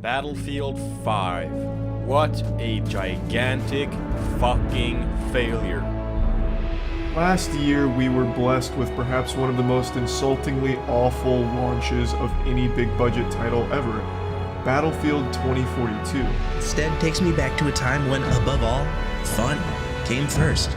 Battlefield 5. What a gigantic fucking failure. Last year, we were blessed with perhaps one of the most insultingly awful launches of any big budget title ever, Battlefield 2042. Instead, takes me back to a time when, above all, fun came first.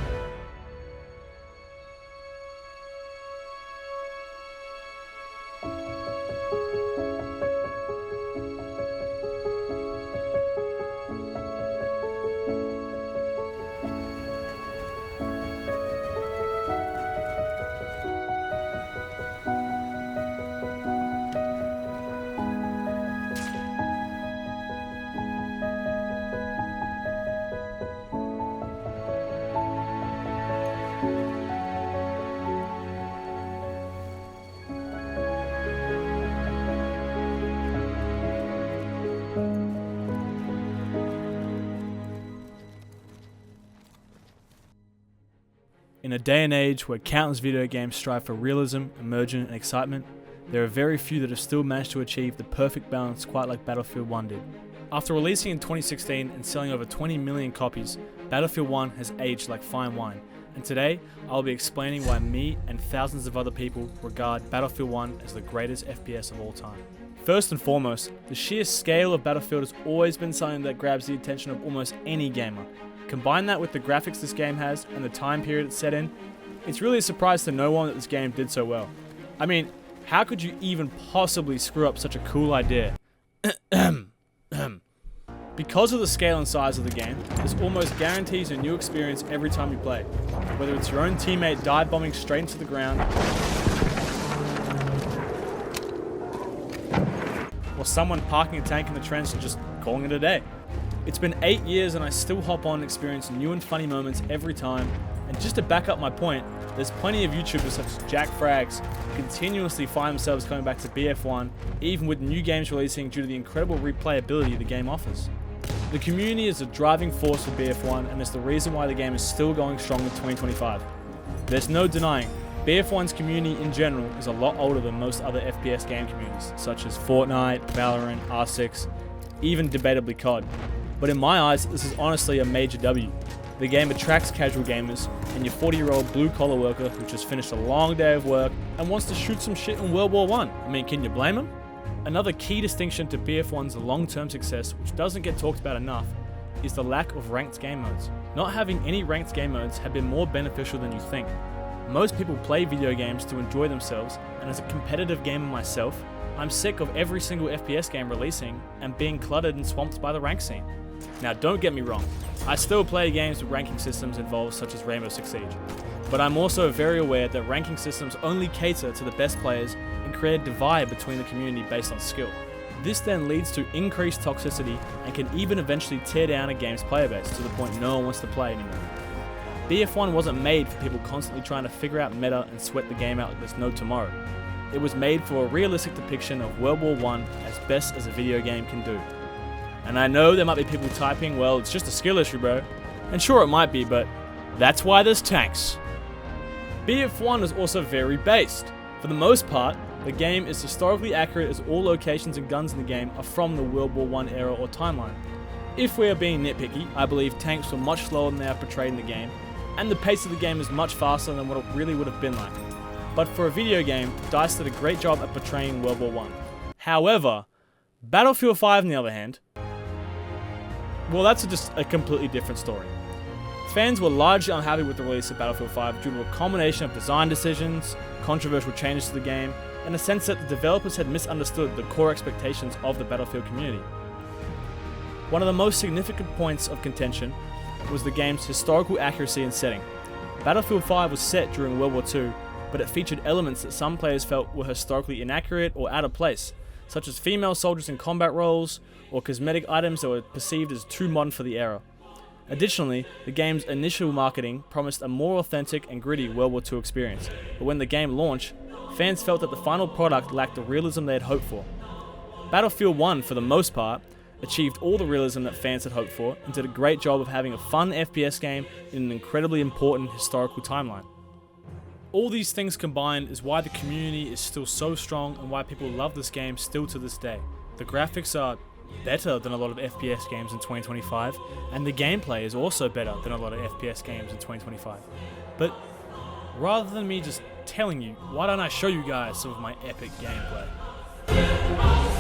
In a day and age where countless video games strive for realism, immersion, and excitement, there are very few that have still managed to achieve the perfect balance quite like Battlefield 1 did. After releasing in 2016 and selling over 20 million copies, Battlefield 1 has aged like fine wine, and today I'll be explaining why me and thousands of other people regard Battlefield 1 as the greatest FPS of all time. First and foremost, the sheer scale of Battlefield has always been something that grabs the attention of almost any gamer. Combine that with the graphics this game has and the time period it's set in, it's really a surprise to no one that this game did so well. I mean, how could you even possibly screw up such a cool idea? Because of the scale and size of the game, this almost guarantees a new experience every time you play. Whether it's your own teammate dive bombing straight into the ground, or someone parking a tank in the trench and just calling it a day. It's been 8 years and I still hop on and experience new and funny moments every time. And just to back up my point, there's plenty of YouTubers such as Jack Frags who continuously find themselves coming back to BF1, even with new games releasing due to the incredible replayability the game offers. The community is a driving force for BF1 and is the reason why the game is still going strong in 2025. There's no denying, BF1's community in general is a lot older than most other FPS game communities, such as Fortnite, Valorant, R6, even debatably COD. But in my eyes, this is honestly a major W. The game attracts casual gamers and your 40-year-old blue-collar worker who just finished a long day of work and wants to shoot some shit in World War I. I mean, can you blame him? Another key distinction to BF1's long-term success, which doesn't get talked about enough, is the lack of ranked game modes. Not having any ranked game modes have been more beneficial than you think. Most people play video games to enjoy themselves, and as a competitive gamer myself, I'm sick of every single FPS game releasing and being cluttered and swamped by the rank scene. Now don't get me wrong, I still play games with ranking systems involved such as Rainbow Six Siege, but I'm also very aware that ranking systems only cater to the best players and create a divide between the community based on skill. This then leads to increased toxicity and can even eventually tear down a game's player base to the point no one wants to play anymore. BF1 wasn't made for people constantly trying to figure out meta and sweat the game out like there's no tomorrow. It was made for a realistic depiction of World War I as best as a video game can do. And I know there might be people typing, well, it's just a skill issue, bro. And sure, it might be, but that's why there's tanks. BF1 is also very based. For the most part, the game is historically accurate as all locations and guns in the game are from the World War I era or timeline. If we are being nitpicky, I believe tanks were much slower than they are portrayed in the game, and the pace of the game is much faster than what it really would have been like. But for a video game, DICE did a great job at portraying World War I. However, Battlefield 5 on the other hand, well, that's just a completely different story. Fans were largely unhappy with the release of Battlefield 5 due to a combination of design decisions, controversial changes to the game, and a sense that the developers had misunderstood the core expectations of the Battlefield community. One of the most significant points of contention was the game's historical accuracy and setting. Battlefield 5 was set during World War II, but it featured elements that some players felt were historically inaccurate or out of place, such as female soldiers in combat roles, or cosmetic items that were perceived as too modern for the era. Additionally, the game's initial marketing promised a more authentic and gritty World War II experience, but when the game launched, fans felt that the final product lacked the realism they had hoped for. Battlefield 1, for the most part, achieved all the realism that fans had hoped for and did a great job of having a fun FPS game in an incredibly important historical timeline. All these things combined is why the community is still so strong and why people love this game still to this day. The graphics are better than a lot of FPS games in 2025, and the gameplay is also better than a lot of FPS games in 2025. But rather than me just telling you, why don't I show you guys some of my epic gameplay?